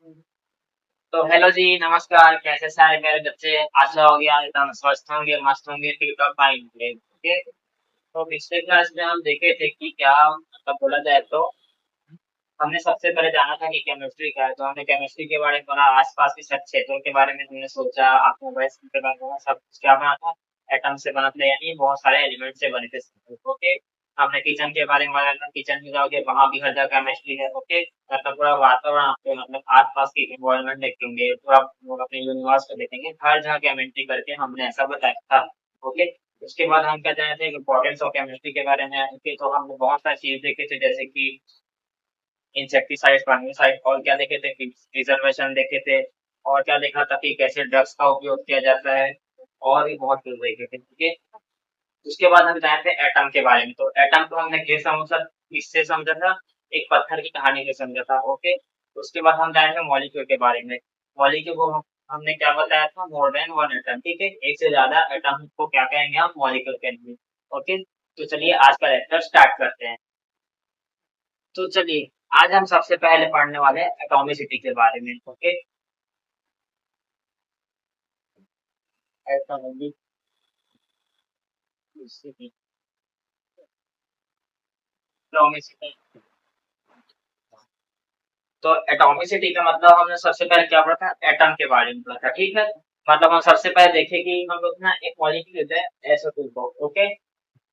तो हेलो जी, नमस्कार। कैसे सारे मेरे बच्चे? आशा होगी आज एकदम स्वस्थ होंगे, मस्त होंगे, टिप-टॉप फाइन होंगे। ओके, तो पिछले क्लास में हम देखे थे कि क्या मतलब बोला जाए तो हमने सबसे पहले जाना था कि केमिस्ट्री क्या है, तो हमने केमिस्ट्री के बारे में पढ़ा, आस-पास के सब क्षेत्रों के बारे में हमने सोचा, आपको वैसे के बारे में सब कुछ क्या बना था, एटम से बना था, यानी बहुत सारे एलिमेंट से बने थे। ओके, हमने किचन के बारे में पढ़ा था, किचन में जाओगे वहाँ भी हर जगह केमिस्ट्री है। ओके, मतलब पूरा वातावरण आपको मतलब आस-पास के एनवायरनमेंट देखेंगे, पूरा वो अपने यूनिवर्स को देखेंगे, हर जगह केमिस्ट्री करके हमने ऐसा बताया था। ओके, उसके बाद हम क्या जाने थे इम्पोर्टेंस ऑफ केमिस्ट्री के बारे में। ओके, तो हमने बहुत सारी चीज़ देखे थे जैसे कि इंसेक्टिसाइड, फंगिसाइड और क्या देखे थे कि प्रिजर्वेशन देखे थे और क्या देखा था कि कैसे ड्रग्स का उपयोग किया जाता है और भी बहुत कुछ देखे थे। ठीक है, उसके बाद हम जाए थे एटम के बारे में। तो एटम को हमने किससे समझा था, एक पत्थर की कहानी से समझा था। ओके, उसके बाद हम जाए थे मॉलिक्यूल के बारे में। मॉलिक्यूल को हमने क्या बताया था, मोर देन वन एटम। ठीक है, एक से ज्यादा एटम को क्या कहेंगे हम, मॉलिक्यूल कहेंगे। ओके, तो चलिए आज का लेक्चर स्टार्ट करते हैं। तो चलिए आज हम सबसे पहले पढ़ने वाले हैं एटॉमिसिटी के बारे में। Okay, atomicity. एटॉमिसिटी, तो एटॉमिसिटी का मतलब हमने सबसे पहले क्या पढ़ा था, एटम के बारे में पढ़ा था। ठीक है, मतलब हम सबसे पहले देखें कि हम लोग ना एक मॉलिक्यूल लेते हैं SO2 को। ओके,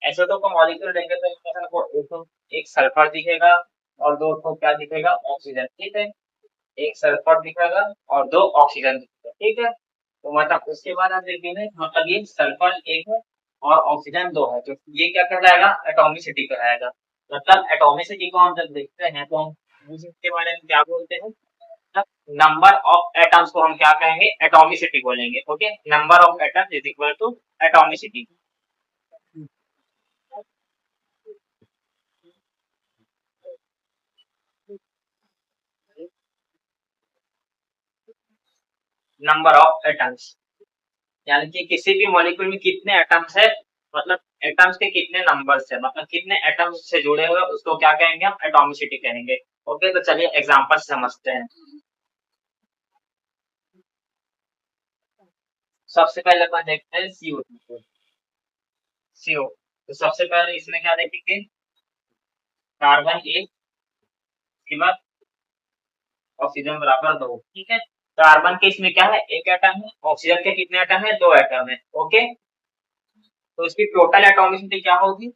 SO2 को मॉलिक्यूल लेंगे तो इसमें हमको एक सल्फर दिखेगा और दो को क्या दिखेगा, ऑक्सीजन। ठीक है, एक सल्फर दिखेगा और दो ऑक्सीजन दिखेगा। ठीक है, तो मतलब उसके बाद आप देखेंगे मतलब ये सल्फर एक है और ऑक्सीजन दो है, तो ये क्या कहलाएगा, एटॉमिसिटी कहलाएगा। मतलब एटॉमिसिटी को हम जब देखते हैं तो हम इसके बारे में क्या बोलते हैं, नंबर ऑफ एटम्स को हम क्या कहेंगे, एटॉमिसिटी बोलेंगे। Okay, number of atoms is equal to atomicity. Number of atoms यानी कि किसी भी मॉलिक्यूल में कितने एटम्स है, मतलब एटम्स के कितने नंबर्स है, मतलब कितने एटम्स से जुड़े हुए उसको क्या कहेंगे, हम एटॉमिसिटी कहेंगे। ओके, तो चलिए एग्जांपल समझते हैं। सबसे पहले अपन देखते हैं CO2। CO, तो सबसे पहले इसमें क्या देखेंगे, कार्बन एक, उसके बाद ऑक्सीजन बराबर दो। ठीक है, कार्बन के इसमें क्या है, एक एटम है, ऑक्सीजन के कितने एटम है, दो एटम है। ओके, तो इसकी टोटल एटॉमिसिटी क्या होगी,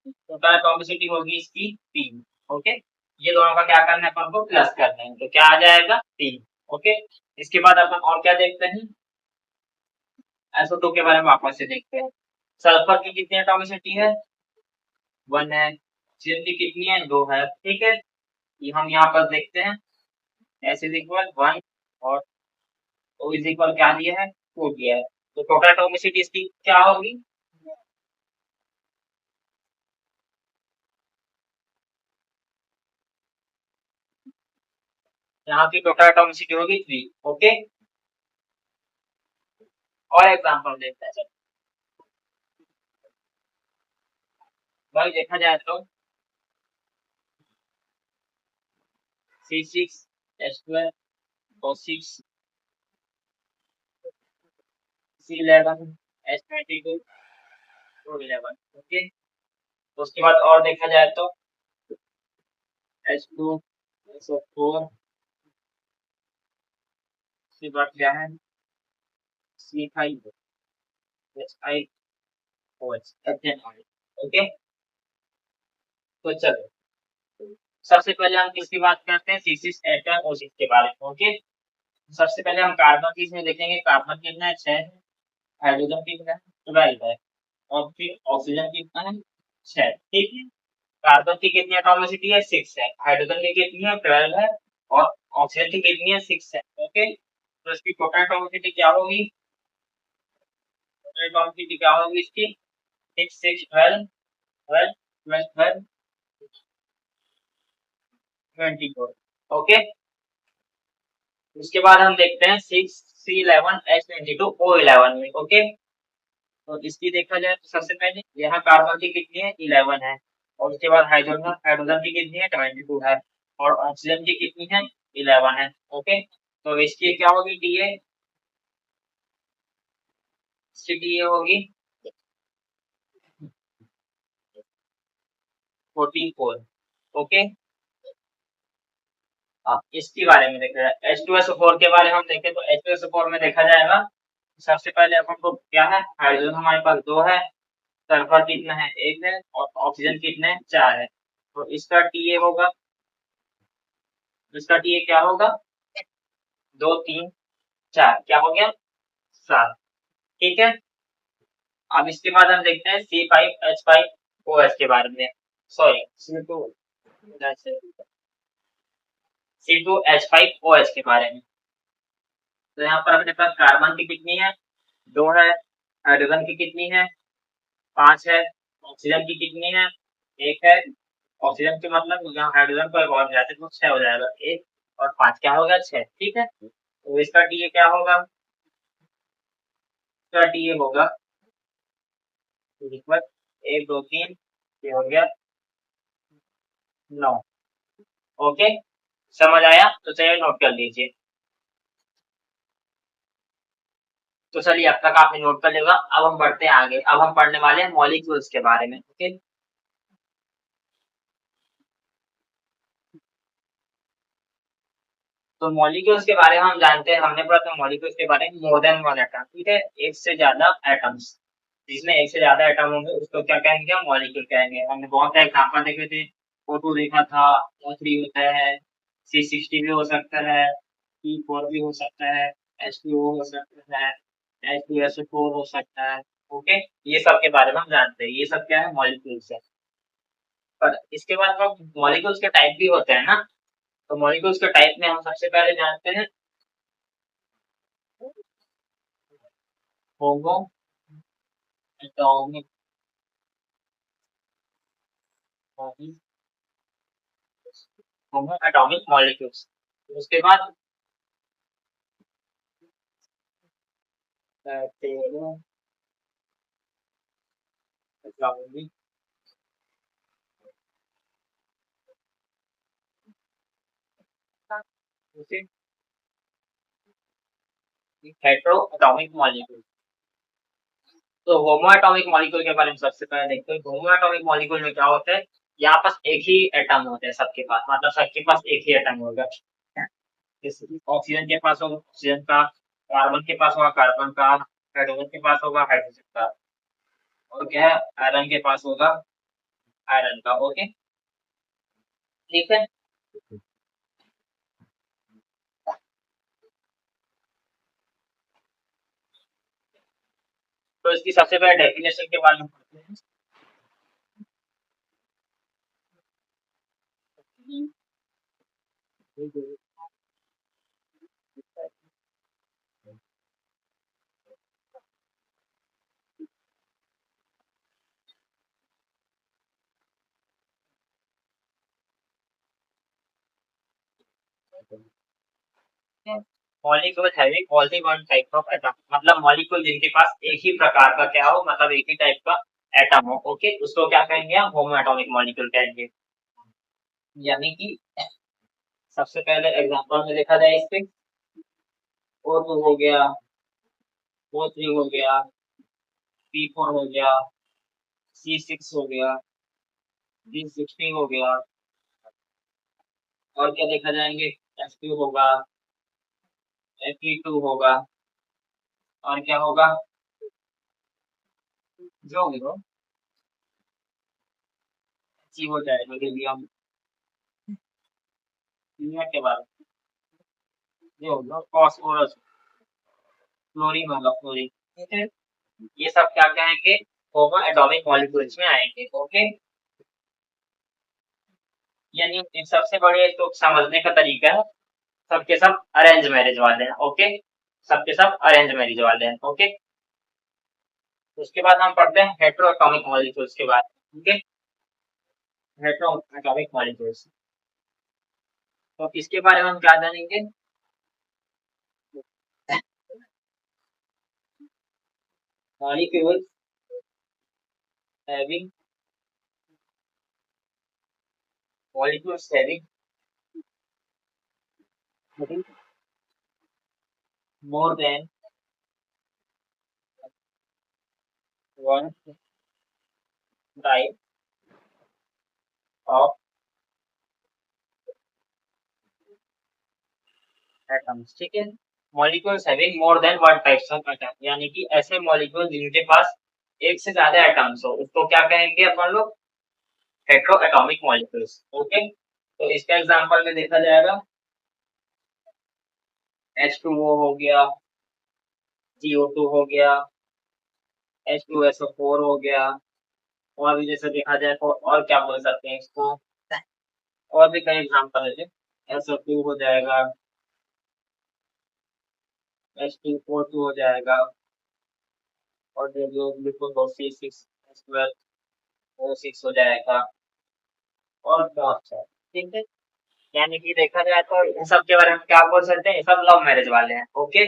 टोटल एटॉमिसिटी होगी इसकी 3। ओके, ये दोनों का क्या करना है, अपन को प्लस करना है, तो क्या आ जाएगा 3। ओके, इसके बाद अपन और क्या देखते हैं, SO2 के बारे में वापस से देखते हैं। सल्फर की कितनी एटॉमिसिटी है, 1 है। ऑक्सीजन की कितनी है, 2 है। ठीक है, ये हम यहाँ पर देखते हैं, S इज इक्वल 1 और O इज इक्वल क्या दिया है, 2 दिया है। तो टोटल एटॉमिसिटी इसकी क्या होगी, यहाँ की टोटल एटॉमिसिटी होगी 3। ओके, और एग्जांपल देखते हैं। भाई देखा जाए तो C6H12O6, C11H22O11। ओके, उसके बाद और देखा जाए तो H2SO4, उसके बाद क्या है C5H5OH। ओके, तो चलो सबसे पहले हम किसकी बात करते हैं, C6H12O6 के बारे में। ओके, सबसे पहले हम कार्बन की इसमें देखेंगे, कार्बन कितना है, 6 है। हाइड्रोजन कितना है, 12 है। और फिर ऑक्सीजन कितना है, 6। ठीक है, कार्बन की कितनी एटॉमिसिटी है, 6 है। हाइड्रोजन की कितनी है, 12 है। और ऑक्सीजन की कितनी है, 6 है। ओके, तो इसकी टोटल एटॉमिसिटी क्या होगी, टोटल एटॉमिसिटी क्या होगी इसकी, 6 6 12 12 12 12 24। ओके, उसके बाद हम देखते हैं 6 C11H22O11 में। ओके, तो इसकी देखा जाए तो सबसे पहले यहाँ कार्बन की कितनी है 11 है, और उसके बाद हाइड्रोजन हाइड्रोजन की कितनी है 22 है, और ऑक्सीजन की कितनी है 11 है। ओके, तो इसकी क्या होगी डी होगी 44। ओके, अब इसके बारे में देखा जाए H2SO4 के बारे में हम देखें तो H2SO4 में देखा जाएगा सबसे पहले अपन को क्या है, हाइड्रोजन हमारे पास 2 है, सल्फर कितना है 1 है, और ऑक्सीजन कितने हैं 4 है। तो इसका टीए होगा, इसका टीए क्या होगा 2 3 4, क्या हो गया 7। ठीक है, अब इसके बाद हम देखते हैं C5H5OH के बारे में, सॉरी C2H5OH के बारे में। तो यहाँ पर अपने पास कार्बन की कितनी है 2 है, हाइड्रोजन की कितनी है 5 है, ऑक्सीजन की कितनी है 1 है। ऑक्सीजन के मतलब यहाँ हाइड्रोजन को एक और जाते तो 6 हो जाएगा, 1 और 5 क्या होगा 6। ठीक है, तो इसका टीए क्या होगा, इसका टीए होगा 1 2 3, ये हो गया 9। ओके, समझ आया तो चलिए नोट कर लीजिए। तो चलिए अब तक आपने नोट कर लिया, अब हम बढ़ते हैं आगे, अब हम पढ़ने वाले हैं मॉलिक्यूल्स के बारे में। ओके, तो मॉलिक्यूल्स के बारे में हम जानते हैं, हमने पढ़ा था मॉलिक्यूल्स के बारे में मोर देन वन एटम। ठीक है, एक से ज्यादा एटम्स, जिसमें एक से ज्यादा एटम होंगे उसको क्या कहेंगे हम मॉलिक्यूल कहेंगे। हमने बहुत सारे एग्जांपल देखे थे, O2 देखा था, O3 होता है, C60 भी हो सकता है, C4 भी हो सकता है, H2O हो सकता है, H2SO4 हो सकता है। ओके, ये सब के बारे में हम जानते हैं, ये सब क्या है मॉलिक्यूल्स है। पर इसके बाद मॉलिक्यूल्स के टाइप भी होते हैं ना, तो मॉलिक्यूल्स के टाइप में हम सबसे पहले जानते हैं होमो एटॉमिक होमो एटॉमिक मॉलिक्यूल्स। उसके बाद hetero atomic, hetero atomic molecule. तो होमो एटॉमिक मॉलिक्यूल के बारे में सबसे पहले देखते हैं। होमो एटॉमिक मॉलिक्यूल में क्या होता है, यहाँ पास एक ही एटम होता है सबके पास, मतलब सबके पास एक ही एटम होगा। जैसे ऑक्सीजन के पास होगा ऑक्सीजन का, कार्बन के पास होगा कार्बन का, हाइड्रोजन के पास होगा हाइड्रोजन का, और क्या है आयरन के पास होगा आयरन का। ओके, ठीक है, तो इसकी सबसे पहले डेफिनेशन के बारे में पढ़ते हैं। Molecule having only one type of atom, मतलब मॉलिक्यूल जिनके पास एक ही प्रकार का क्या हो, मतलब एक ही टाइप का एटम हो। ओके, उसको क्या कहेंगे हम होमो एटॉमिक मॉलिक्यूल कहेंगे। यानी कि सबसे पहले एग्जांपल में देखा जाए इसके, O2 हो गया, O3 हो गया, P4 हो गया, C6 हो गया, C16 हो गया, और क्या देखा जाएंगे F2 होगा, Fe2 होगा, और क्या होगा जो भी हो ची हो जाएगा लिथियम के बाद जो होगा फास्फोरस, फ्लोरीन होगा फ्लोरीन। ठीक है, ये सब क्या कहेंगे होमो एटॉमिक मॉलिक्यूल्स में आएंगे। ओके, यानी इन सबसे बड़े तो समझने का तरीका है, सबके सब अरेंज मैरिज वाले हैं। ओके, सबके सब अरेंज मैरिज वाले हैं। ओके, उसके बाद हम पढ़ते हैं हेटेरो एटॉमिक मॉलिक्यूल्स के बारे में। ओके, हेटेरो एटॉमिक मॉलिक्यूल्स, तो इसके बारे में हम क्या जानेंगे, molecules having molecules having more than one type of atoms, ठीक है। Molecules having more than one types of atom, यानी कि ऐसे मॉलिक्यूल जिनके पास एक से ज्यादा एटम्स हो, उसको क्या कहेंगे अपन लोग? Hetero atomic molecules. ओके, तो इसका एग्जांपल में देखा जाएगा H2O हो गया, CO2 हो गया, H2SO4 हो गया, और भी जैसे देखा जाए तो और क्या बोल सकते हैं इसको, और भी कई एग्जांपल है। SO2 हो जाएगा, H2O2 हो जाएगा, और जो बिल्कुल C6H12O6 हो जाएगा, और बहुत सारे, ठीक है। यानी कि देखा जाए तो इन सब के बारे में क्या बोल सकते हैं, ये सब लव मैरिज वाले हैं। ओके,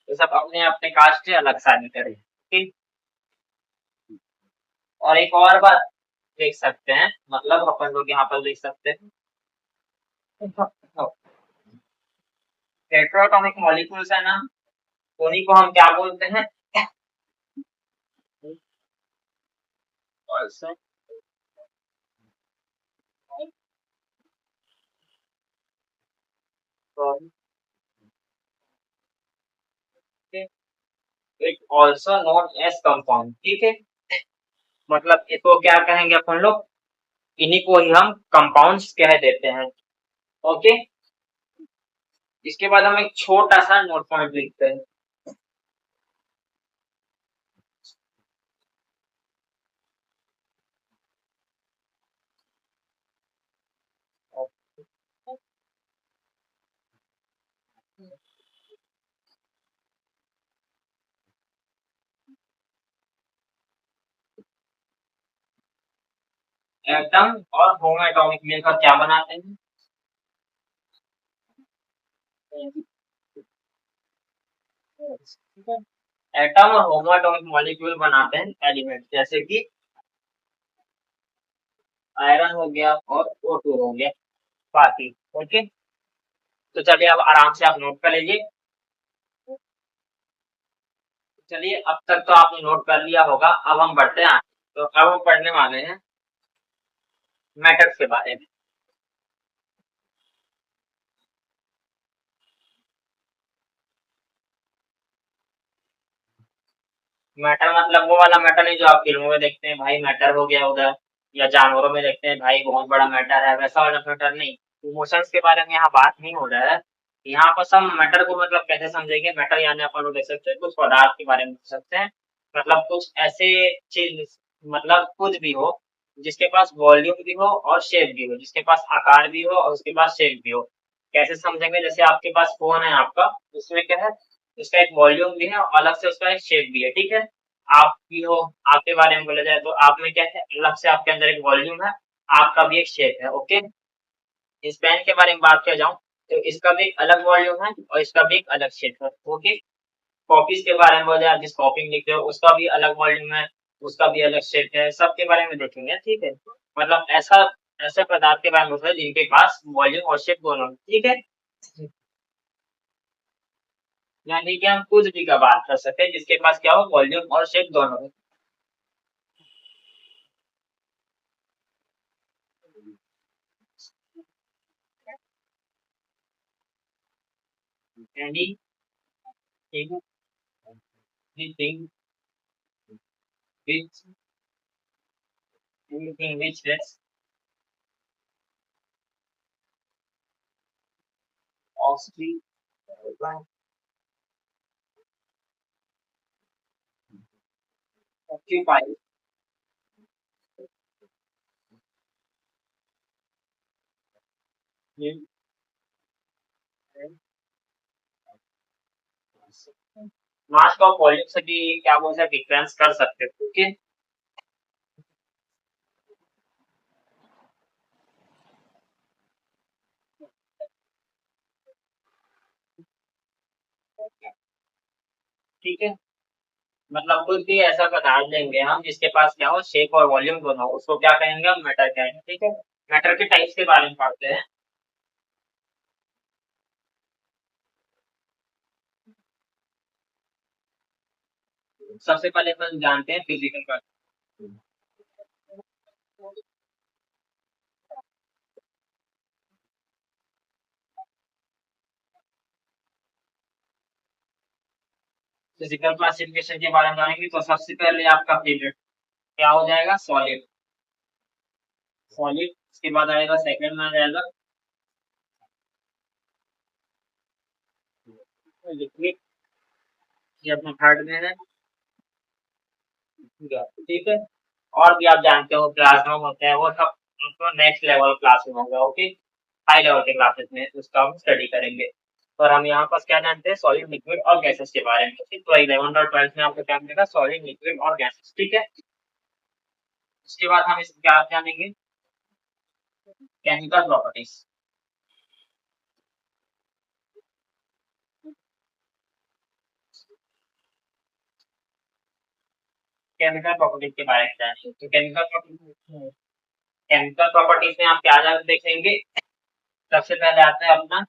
ये सब अपने अपने कास्ट से अलग शादी करे, ठीक। और एक और बात देख सकते हैं, मतलब अपन लोग यहाँ पर देख सकते हैं हेट्रोएटॉमिक मॉलिक्यूल्स है ना, उन्हीं को हम क्या बोलते हैं? also it also known as compound, ठीक है। मतलब इसको क्या कहेंगे अपन लोग? इन्हीं को ही हम कंपाउंड्स कह देते हैं। ओके, इसके बाद हम एक छोटा सा नोट पॉइंट लिखते हैं। एटम और होमो एटॉमिक मिलकर क्या बनाते हैं? एटम और होमो एटॉमिक मॉलिक्यूल बनाते हैं एलिमेंट, जैसे कि आयरन हो गया और O2 हो गया, बाकी। ओके, तो चलिए अब आराम से आप नोट कर लीजिए। चलिए, अब तक तो आपने नोट कर लिया होगा, अब हम बढ़ते हैं। तो अब हम पढ़ने वाले हैं मैटर्स के बारे में। मैटर मतलब वो वाला मैटर नहीं जो आप फिल्मों में देखते हैं, भाई मैटर हो गया उधर, या जानवरों में देखते हैं भाई बहुत बड़ा मैटर है, वैसा वाला मैटर नहीं। इमोशंस के बारे में यहाँ बात नहीं हो रहा है। यहाँ पर हम मैटर को मतलब कैसे समझेंगे? मैटर यानी अपन लोग देख सकते हैं कुछ पदार्थ के बारे में देख सकते हैं, मतलब कुछ ऐसे चीज, मतलब कुछ भी हो जिसके पास वॉल्यूम भी हो और शेप भी हो, जिसके पास आकार भी हो और उसके पास शेप भी हो। कैसे समझेंगे? जैसे आपके पास फोन है आपका, उसमें क्या है, उसका एक वॉल्यूम भी है और अलग से उसका एक शेप भी है, ठीक है। आप भी हो, आपके बारे में बोला जाए तो आप में क्या है, अलग से आपके अंदर एक वॉल्यूम है, आपका भी एक शेप है। ओके, इस पेन के बारे में बात किया जाऊं तो इसका भी एक अलग वॉल्यूम है और इसका भी एक अलग शेप है। ओके, कॉपीज के बारे में बोला जाए, जिस कॉपी में लिखते हो उसका भी अलग वॉल्यूम है, उसका भी अलग शेप है, सबके बारे में देखेंगे, ठीक है। मतलब ऐसा ऐसे पदार्थ के बारे में बोला जिनके पास वॉल्यूम और शेप दोनों है, ठीक है। यानी कि हम कुछ भी का बात कर सकते हैं जिसके पास क्या हो, वॉल्यूम और शेप दोनों है। Any thing, anything which anything which has oxygen occupy in मास का वॉल्यूम से भी क्या बोल सकते डिफरेंस कर सकते हैं, ओके। ठीक है, मतलब कुछ भी ऐसा पदार्थ लेंगे हम जिसके पास क्या हो, शेप और वॉल्यूम दोनों हो, उसको क्या कहेंगे हम, मैटर कहेंगे। ठीक है, मैटर के टाइप्स के बारे में पढ़ते हैं। सबसे पहले अपन जानते हैं फिजिकल का। फिजिकल क्लासिफिकेशन के बारे में जानेंगे तो सबसे पहले आपका पीरियड क्या हो जाएगा, सॉलिड। सॉलिड, उसके बाद आएगा सेकंड में आ जाएगा लिक्विड, ये अपना थर्ड में है। ठीक है, और भी आप जानते हो क्लासरूम होते हैं, वो सब उनको नेक्स्ट लेवल क्लासरूम होगा। ओके, हाई लेवल के क्लासेस में उसका हम स्टडी करेंगे। और हम यहाँ पर क्या जानते हैं, सॉलिड, लिक्विड और गैसेस के बारे में। ठीक, तो 11 और 12 में आपको क्या मिलेगा, सॉलिड, लिक्विड और गैसेस। ठीक है, उसके बाद हम इस क्या जानेंगे, केमिकल प्रॉपर्टीज। केमिकल प्रॉपर्टीज के बारे में जानेंगे। तो केमिकल प्रॉपर्टीज में आप क्या देखेंगे, सबसे पहले आता है अपना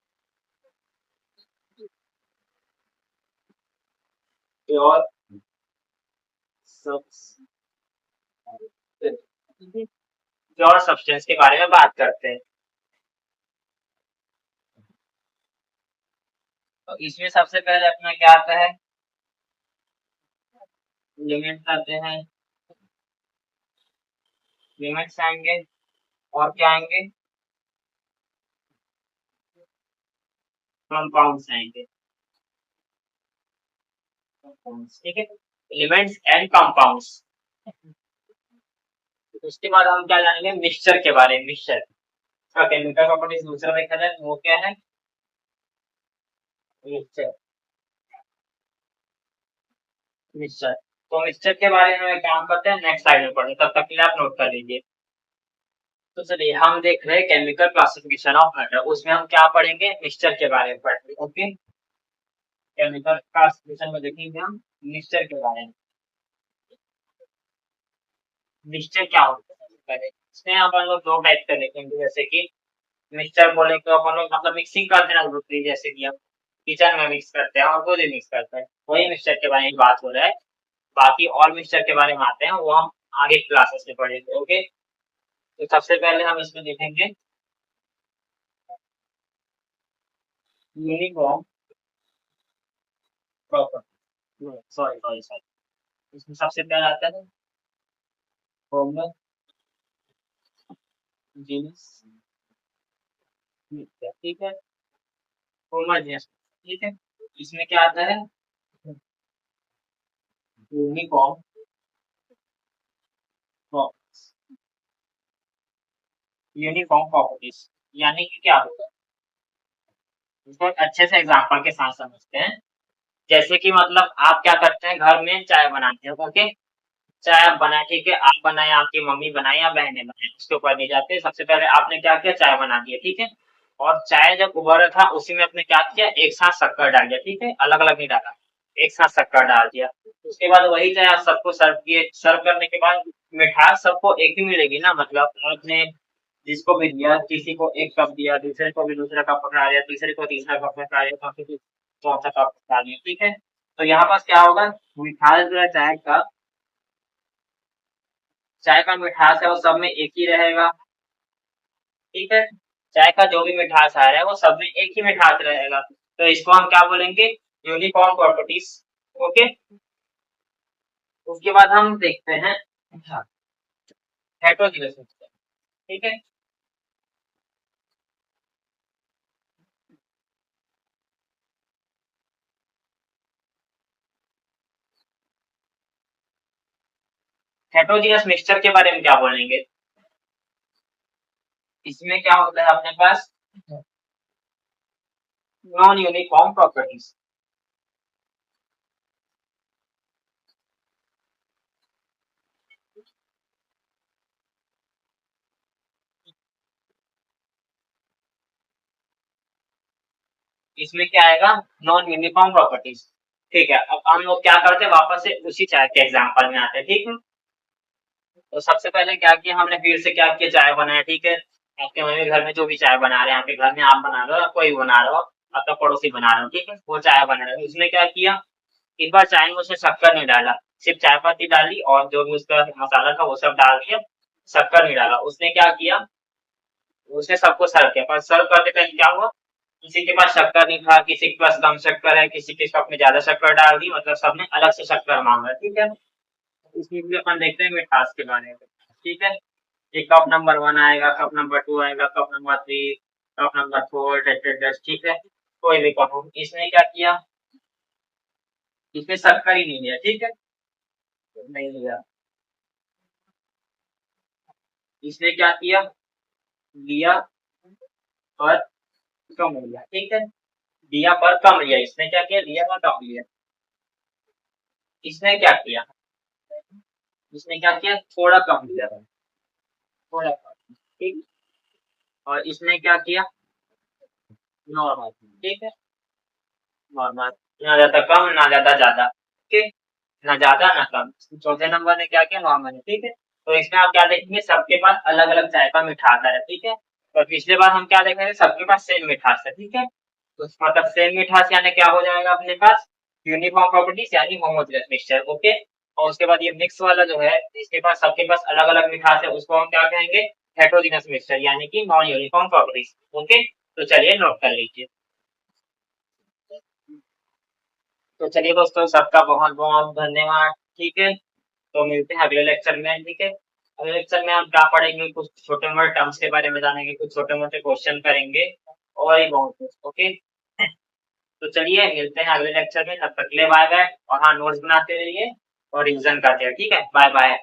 प्योर प्योर सब्सटेंस के बारे में बात करते हैं। तो इसमें सबसे पहले अपना क्या आता है, लिमिट्स आते हैं, लिमिट्स आएंगे, और क्या आएंगे, कंपाउंड्स आएंगे। ठीक है, एलिमेंट्स एंड कंपाउंड्स। उसके बाद हम क्या जानेंगे, मिक्सचर के बारे में। मिक्सचर का केमिकल प्रॉपर्टीज दूसरा देखा जाए तो वो क्या है, मिक्सचर। मिक्सचर, तो मिक्सचर के बारे में काम करते हैं, नेक्स्ट स्लाइड में पढ़े, तब तक के लिए आप नोट कर लीजिए। तो चलिए हम देख रहे हैं केमिकल क्लासिफिकेशन ऑफ मैटर, उसमें हम क्या पढ़ेंगे, मिक्सचर के बारे में पढ़ेंगे। ओके, केमिकल क्लासिफिकेशन में देखेंगे हम मिक्सचर के बारे में। मिक्सचर क्या होता है, पहले इसमें अपन लोग दो टाइप का देखेंगे। जैसे कि मिक्सचर बोले तो अपन लोग मतलब मिक्सिंग कर देना ग्रुपली, जैसे कि हम किचन में मिक्स करते हैं और खुद ही मिक्स करते हैं, वही मिक्सचर के बारे में बात हो रहा है। बाकी और मिक्सचर के बारे में आते हैं, वो हम आगे क्लासेस में पढ़ेंगे। ओके, तो सबसे पहले हम इसमें देखेंगे uniform proper, sorry sorry sorry, इसमें सबसे पहले आता है होमोजेनियस। ठीक है, होमोजेनियस। ठीक है, इसमें क्या आता है, यूनिफॉर्म, यूनिफॉर्म प्रॉपर्टीज, यानी कि क्या होगा, इसको अच्छे से एग्जांपल के साथ समझते हैं। जैसे कि मतलब आप क्या करते हैं, घर में चाय बनाते हैं। ओके, चाय आप बनाए, ठीक है, आप बनाए, आपकी मम्मी बनाए या बहनें बनाए, उसके ऊपर नहीं जाते। सबसे पहले आपने क्या किया, चाय बना दिया। ठीक है, और चाय जब उबल रहा था उसी में आपने क्या किया, एक साथ शक्कर डाल दिया। ठीक है, अलग अलग नहीं डाला, एक साथ शक्कर डाल दिया। उसके बाद वही चाय आप सबको सर्व किए। सर्व करने के बाद मिठास सबको एक ही मिलेगी ना, मतलब आपने जिसको भी दिया, किसी को एक कप दिया, दूसरे को भी दूसरा कप पकड़ा दिया, तीसरे को तीसरा कप पकड़ा दिया, चौथे को चौथा कप पकड़ा दिया। ठीक है, तो यहाँ पास क्या होगा, मिठास जो है चाय का मिठास है वो सब में एक ही रहेगा। ठीक है, चाय का जो भी मिठास आ रहा है वो सब में एक ही मिठास रहेगा, तो इसको हम क्या बोलेंगे, यूनिफॉर्म प्रॉपर्टीज। ओके, उसके बाद हम देखते हैं हेटेरोजीनियस मिक्सचर। ठीक है, हेटेरोजीनियस मिक्सचर के बारे में क्या बोलेंगे, इसमें क्या होता है अपने पास, नॉन यूनिफॉर्म प्रॉपर्टीज। इसमें क्या आएगा, नॉन यूनिफॉर्म प्रॉपर्टीज। ठीक है, अब हम लोग क्या करते हैं, वापस से उसी चाय के एग्जाम्पल में आते हैं। ठीक है, तो सबसे पहले क्या किया हमने, फिर से क्या किया, चाय बनाया। ठीक है, आपके मम्मी घर में जो भी चाय बना रहे हैं, आपके घर में आप बना रहे हो या कोई बना रहे हो, आपका पड़ोसी बना रहे हो, ठीक है, वो चाय बना रहे हो, उसने क्या किया, इस बार चाय में उसने शक्कर नहीं डाला, सिर्फ चाय पत्ती डाली और जो भी उसका मसाला था वो सब डाल दिया, शक्कर नहीं डाला। उसने क्या किया, उसने सबको सर्व किया, पर सर्व करते टाइम क्या हुआ, किसी के पास शक्कर नहीं था, किसी के पास कम शक्कर है, किसी के कप में ज्यादा शक्कर डाल दी, मतलब सबने अलग से शक्कर मांगा। ठीक है, इसमें भी अपन देखते हैं मिठास के बारे में। ठीक है, ये कप नंबर 1 आएगा, कप नंबर 2 आएगा, कप नंबर 3, कप नंबर 4, ठीक है, कोई भी कप हो। इसने क्या किया, इसमें शक्कर ही नहीं लिया। ठीक है, नहीं लिया, इसने क्या किया, लिया पर कम लिया। ठीक है, लिया पर कम लिया, इसने क्या किया, लिया पर कम लिया। इसने क्या किया, इसने क्या किया, थोड़ा कम लिया था, थोड़ा कम। ठीक, और इसने क्या किया, नॉर्मल। ठीक है, नॉर्मल, ना ज्यादा कम ना ज्यादा ज्यादा। ठीक है, ना ज्यादा ना कम। चौथे नंबर ने क्या किया, नॉर्मल है। ठीक है, तो इसमें आप क्या देखेंगे, सबके पास अलग अलग चाय का मिठास है। ठीक है, और पिछले बार हम क्या देख रहे थे, सबके पास सेम मिठास है। ठीक है, तो मतलब सेम मिठास यानी क्या हो जाएगा अपने पास, यूनिफॉर्म प्रॉपर्टीज यानी होमोजेनियस मिक्सचर। ओके, और उसके बाद ये मिक्स वाला जो है, इसके पास सबके पास अलग अलग मिठास है, उसको हम क्या कहेंगे, हेटेरोजेनस मिक्सचर यानी कि नॉन यूनिफॉर्म प्रॉपर्टीज। ओके, तो चलिए नोट कर लीजिए। तो चलिए दोस्तों, सबका बहुत बहुत धन्यवाद। ठीक है, तो मिलते हैं अगले लेक्चर में। ठीक है, अगले लेक्चर में हम क्या पढ़ेंगे, कुछ छोटे मोटे टर्म्स के बारे में जानेंगे, कुछ छोटे मोटे क्वेश्चन करेंगे और ही बहुत कुछ। ओके, तो चलिए मिलते हैं अगले लेक्चर में, तब तक के लिए बाय बाय। और हाँ, नोट्स बनाते रहिए और रिवीजन करते हैं। ठीक है, बाय बाय।